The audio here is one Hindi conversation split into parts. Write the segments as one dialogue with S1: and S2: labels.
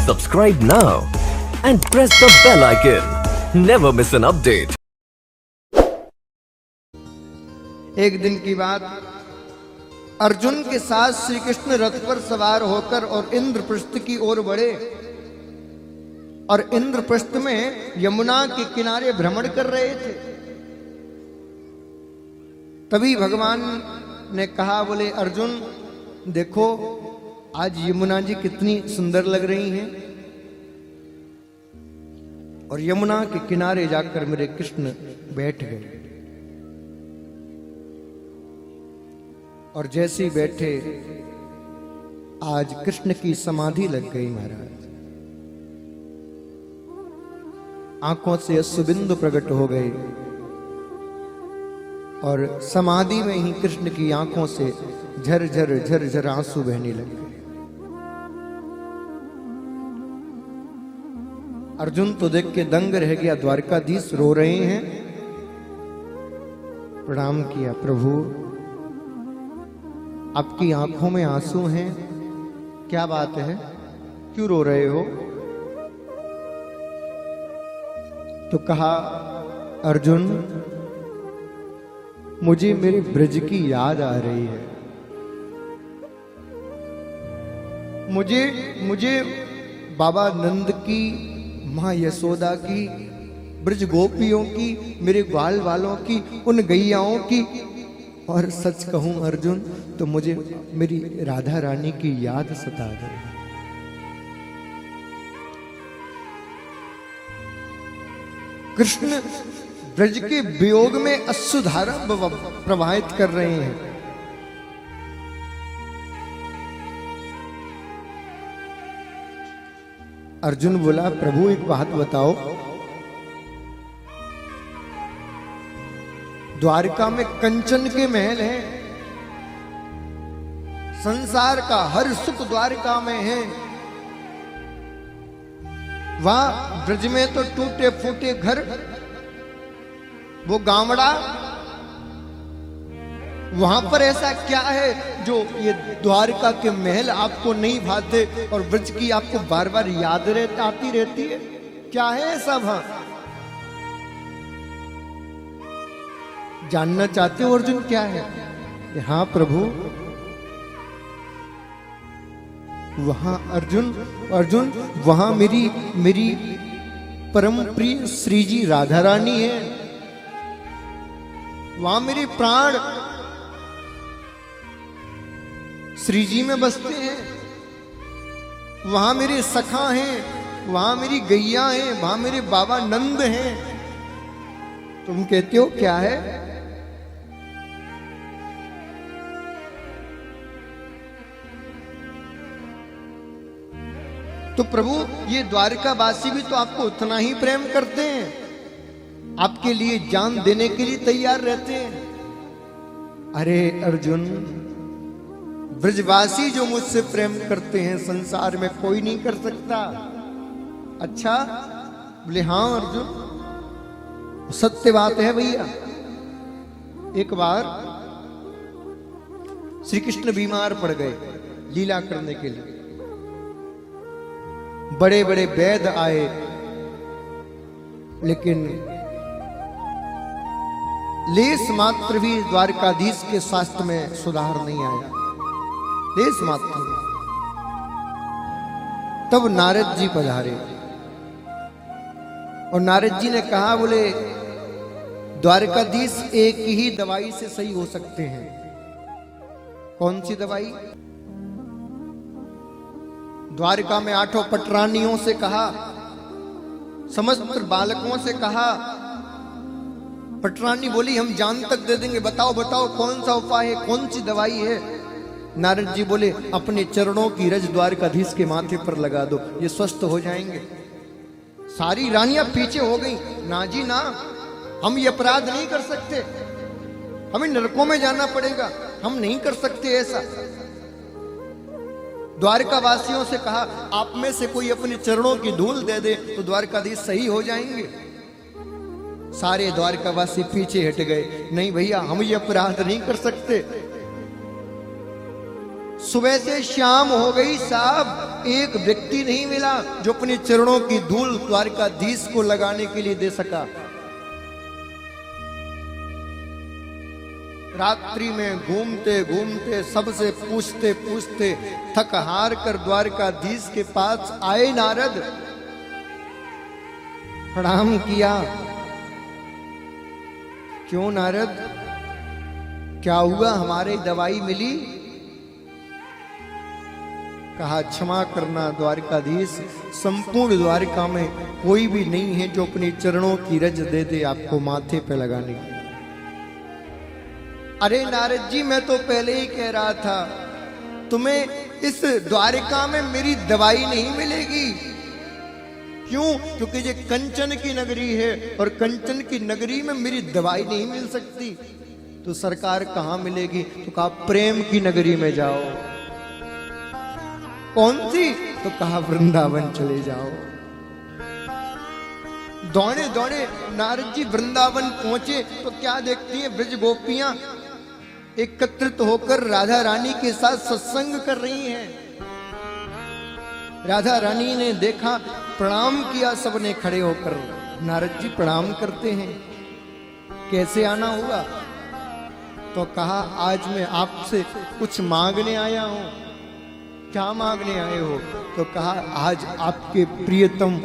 S1: Subscribe now and press the bell icon. Never miss an update.
S2: एक दिन की बात, अर्जुन के साथ श्री कृष्ण रथ पर सवार होकर और इंद्रप्रस्थ की ओर बढ़े और इंद्रप्रस्थ में यमुना के किनारे भ्रमण कर रहे थे। तभी भगवान ने कहा, बोले अर्जुन देखो आज यमुना जी कितनी सुंदर लग रही हैं, और यमुना के किनारे जाकर मेरे कृष्ण बैठ गए। और जैसे ही बैठे आज कृष्ण की समाधि लग गई महाराज। आंखों से अश्रुबिंदु प्रकट हो गए और समाधि में ही कृष्ण की आंखों से झरझर झरझर आंसू बहने लगे। अर्जुन तो देख के दंग रह गया, द्वारकाधीश रो रहे हैं। प्रणाम किया, प्रभु आपकी आंखों में आंसू हैं, क्या बात है, क्यों रो रहे हो? तो कहा, अर्जुन मुझे मेरे ब्रज की याद आ रही है। मुझे बाबा नंद की, मां यशोदा की, ब्रज गोपियों की, मेरे ग्वाल वालों की, उन गैयाओं की, और सच कहूं अर्जुन तो मुझे मेरी राधा रानी की याद सता रही है। कृष्ण ब्रज के वियोग में अश्रुधारा प्रवाहित कर रहे हैं। अर्जुन बोला, प्रभु एक बात बताओ, द्वारका में कंचन के महल हैं, संसार का हर सुख द्वारका में है। वहां ब्रज में तो टूटे फूटे घर, वो गावड़ा, वहां पर ऐसा क्या है जो ये द्वारका के महल आपको नहीं भाते और ब्रज की आपको बार बार याद आती रहती है? क्या है ऐसा वहां? जानना चाहते हो अर्जुन क्या है? हाँ प्रभु, वहां अर्जुन वहां मेरी परम प्रिय श्री जी राधा रानी है। वहां मेरे प्राण श्री जी में बसते हैं। वहां मेरे सखा हैं, वहां मेरी गैया हैं, वहां मेरे बाबा नंद हैं। तुम कहते हो क्या है? तो प्रभु ये द्वारकावासी भी तो आपको उतना ही प्रेम करते हैं, आपके लिए जान देने के लिए तैयार रहते हैं। अरे अर्जुन, ब्रजवासी जो मुझसे प्रेम करते हैं संसार में कोई नहीं कर सकता। अच्छा, बोले हाँ अर्जुन सत्य बात है भैया। एक बार श्री कृष्ण बीमार पड़ गए लीला करने के लिए। बड़े बड़े वैद्य आए, लेकिन लेस मात्र भी द्वारकाधीश के स्वास्थ्य में सुधार नहीं आया, लेस मात्र। तब नारद जी पधारे और नारद जी ने कहा, बोले द्वारकाधीश एक ही दवाई से सही हो सकते हैं। कौन सी दवाई? द्वारका में 8 पटरानियों से कहा, समस्त बालकों से कहा। पटरानी बोली हम जान तक दे देंगे, बताओ बताओ कौन सा उपाय है, कौन सी दवाई है? नारद जी बोले अपने चरणों की रज द्वारकाधीश के माथे पर लगा दो, ये स्वस्थ हो जाएंगे। सारी रानियां पीछे हो गई, ना जी ना, हम ये अपराध नहीं कर सकते, हमें नरकों में जाना पड़ेगा, हम नहीं कर सकते ऐसा। द्वारका वासियों से कहा, आप में से कोई अपने चरणों की धूल दे दे तो द्वारकाधीश सही हो जाएंगे। सारे द्वारकावासी पीछे हट गए, नहीं भैया हम ये अपराध नहीं कर सकते। सुबह से शाम हो गई साहब, एक व्यक्ति नहीं मिला जो अपने चरणों की धूल द्वारकाधीश को लगाने के लिए दे सका। रात्रि में घूमते घूमते सबसे पूछते पूछते थक हार कर द्वारकाधीश के पास आए नारद, प्रणाम किया। क्यों नारद, क्या हुआ, हमारी दवाई मिली? कहा क्षमा करना द्वारकाधीश, संपूर्ण द्वारका में कोई भी नहीं है जो अपने चरणों की रज दे दे आपको माथे पे लगाने की। अरे नारद जी, मैं तो पहले ही कह रहा था तुम्हें इस द्वारिका में मेरी दवाई नहीं मिलेगी। क्यों? क्योंकि ये कंचन की नगरी है और कंचन की नगरी में मेरी दवाई नहीं मिल सकती। तो सरकार कहां मिलेगी? तो कहा प्रेम की नगरी में जाओ। कौन सी? तो कहा वृंदावन चले जाओ। दौड़े दौड़े नारद जी वृंदावन पहुंचे तो क्या देखती हैं, ब्रज गोपियां एकत्रित होकर राधा रानी के साथ सत्संग कर रही हैं। राधा रानी ने देखा, प्रणाम किया सबने खड़े होकर। नारद जी प्रणाम करते हैं, कैसे आना हुआ? तो कहा आज मैं आपसे कुछ मांगने आया हूं। क्या मांगने आए हो? तो कहा आज आपके प्रियतम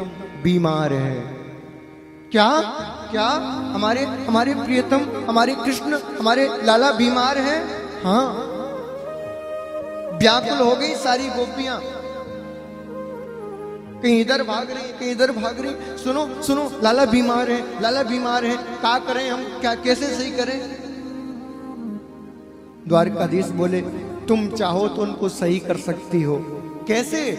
S2: बीमार है। क्या क्या? हमारे हमारे प्रियतम, हमारे कृष्ण, हमारे लाला बीमार हैं? हाँ। व्याकुल हो गई सारी गोपियां, कहीं इधर भाग रही, कहीं इधर भाग रही। सुनो सुनो, लाला बीमार है, लाला बीमार है, क्या करें हम, क्या कैसे सही करें? द्वारकाधीश बोले तुम चाहो तो उनको सही कर सकती हो। कैसे?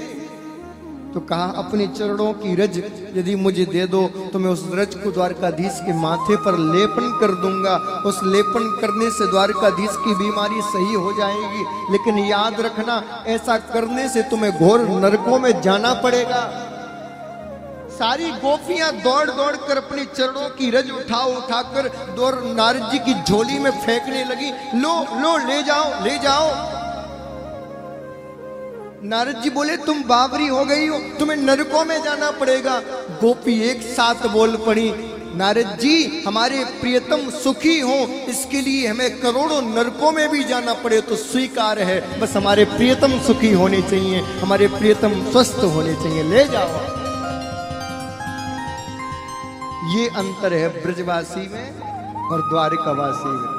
S2: तो कहा अपने चरणों की रज यदि मुझे दे दो तो मैं उस रज को द्वारकाधीश के माथे पर लेपन कर दूंगा। उस लेपन करने से द्वारकाधीश की बीमारी सही हो जाएगी। लेकिन याद रखना, ऐसा करने से तुम्हें घोर नरकों में जाना पड़ेगा। सारी गोपियां दौड़ दौड़ कर अपने चरणों की रज उठाकर दौड़ नारद जी की झोली में फेंकने लगी। लो लो, ले जाओ ले जाओ। नारद जी बोले तुम बावरी हो गई हो, तुम्हें नरकों में जाना पड़ेगा। गोपी एक साथ बोल पड़ी, नारद जी हमारे प्रियतम सुखी हो, इसके लिए हमें करोड़ों नरकों में भी जाना पड़े तो स्वीकार है। बस हमारे प्रियतम सुखी होने चाहिए, हमारे प्रियतम स्वस्थ होने चाहिए, ले जाओ। ये अंतर है ब्रजवासी में और द्वारिकावासी में।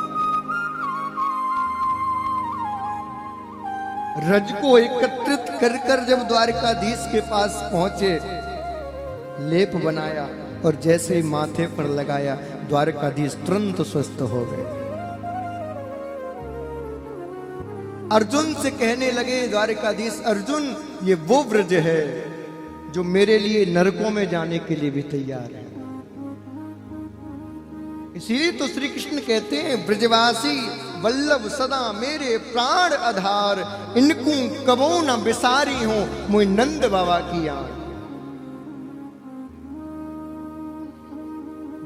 S2: रज को एकत्रित कर कर जब द्वारकाधीश के पास पहुंचे, लेप बनाया और जैसे ही माथे पर लगाया, द्वारकाधीश तुरंत स्वस्थ हो गए। अर्जुन से कहने लगे द्वारकाधीश, अर्जुन ये वो ब्रज है जो मेरे लिए नरकों में जाने के लिए भी तैयार है। इसीलिए तो श्री कृष्ण कहते हैं ब्रजवासी वल्लभ सदा मेरे प्राण आधार, इनको कबो न बिसारी हूं मुझ नंद बाबा की याद।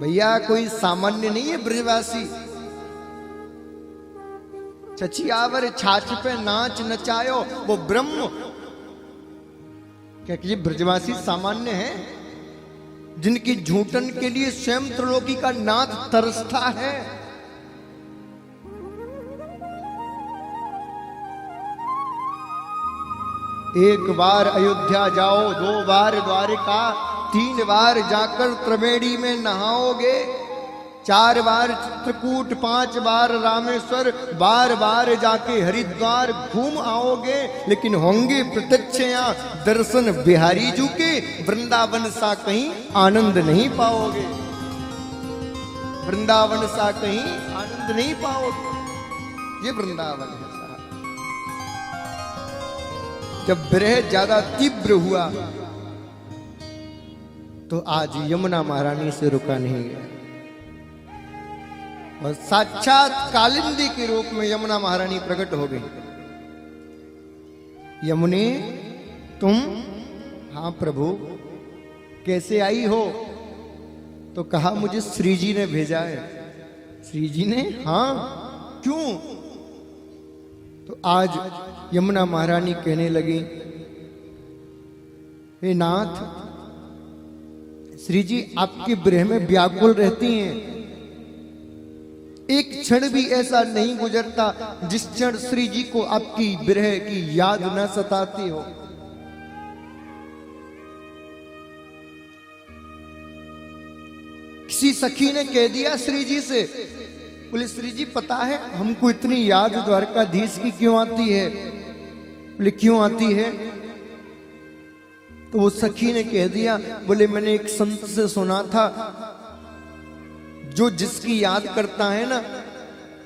S2: भैया कोई सामान्य नहीं है ब्रजवासी। चचियावर छाछ पे नाच नचायो वो ब्रह्म। क्या कि ये ब्रजवासी सामान्य है? जिनकी झूठन के लिए स्वयं त्रिलोकी का नाथ तरसता है। एक बार अयोध्या जाओ, 2 बार द्वारिका, 3 बार जाकर त्रिवेणी में नहाओगे, 4 बार चित्रकूट, 5 बार रामेश्वर, बार बार जाके हरिद्वार घूम आओगे, लेकिन होंगे प्रत्यक्ष यहाँ दर्शन बिहारी जी के। वृंदावन सा कहीं आनंद नहीं पाओगे, वृंदावन सा कहीं आनंद नहीं पाओगे। ये वृंदावन है साहब। जब विरह ज्यादा तीव्र हुआ तो आज यमुना महारानी से रुका नहीं गया और साक्षात कालिंदी के रूप में यमुना महारानी प्रकट हो गई। यमुने तुम? हाँ प्रभु। कैसे आई हो? तो कहा मुझे श्री जी ने भेजा है। श्री जी ने? हाँ। क्यों? तो आज यमुना महारानी कहने लगी, हे नाथ, श्री जी आपके विरह में व्याकुल रहती हैं। एक क्षण भी ऐसा नहीं गुजरता जिस क्षण श्री जी को आपकी विरह की याद न सताती हो। किसी सखी ने कह दिया श्री जी से, बोले श्री जी पता है हमको इतनी याद द्वारकाधीश की क्यों आती है? बोले क्यों आती है? तो वो सखी ने कह दिया, बोले मैंने एक संत से सुना था, जो जिसकी याद करता है ना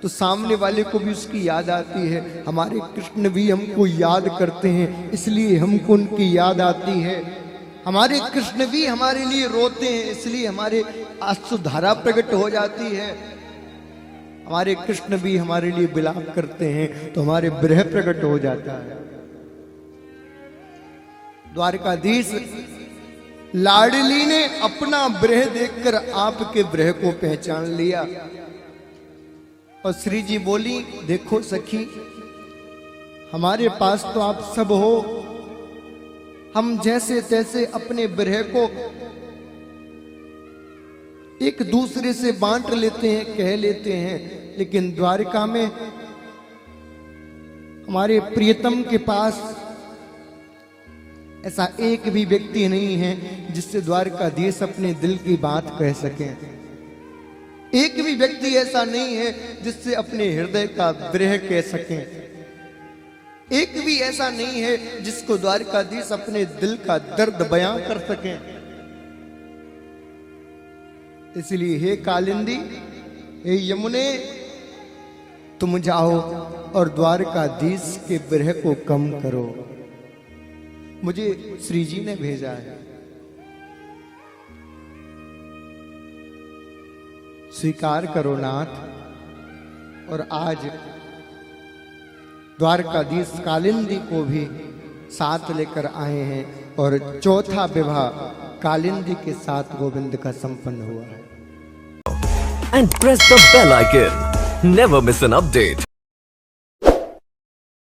S2: तो सामने वाले को भी उसकी याद आती है। हमारे कृष्ण भी हमको याद करते हैं, इसलिए हमको उनकी याद आती है। हमारे कृष्ण भी हमारे लिए रोते हैं, इसलिए हमारे आंसुधारा प्रकट हो जाती है। हमारे कृष्ण भी हमारे लिए विलाप करते हैं तो हमारे विरह प्रकट हो जाता है। द्वारकाधीश लाडली ने अपना विरह देखकर आपके विरह को पहचान लिया और श्री जी बोली, देखो सखी, हमारे पास तो आप सब हो, हम जैसे तैसे अपने विरह को एक दूसरे से बांट लेते हैं, कह लेते हैं, लेकिन द्वारका में हमारे प्रियतम के पास ऐसा एक भी व्यक्ति नहीं है जिससे द्वारकाधीश अपने दिल की बात कह सके। एक भी व्यक्ति ऐसा नहीं है जिससे अपने हृदय का विरह कह सके। एक भी ऐसा नहीं है जिसको द्वारकाधीश अपने दिल का दर्द बयां कर सके। इसलिए हे कालिंदी, हे यमुने, तुम जाओ और द्वारकाधीश के विरह को कम करो। मुझे श्री जी ने भेजा है। स्वीकार करो नाथ। और आज द्वारकाधीश कालिंदी को भी साथ लेकर आए हैं और चौथा विवाह कालिंदी के साथ गोविंद का संपन्न हुआ है।
S1: And press the bell icon. Never miss an update.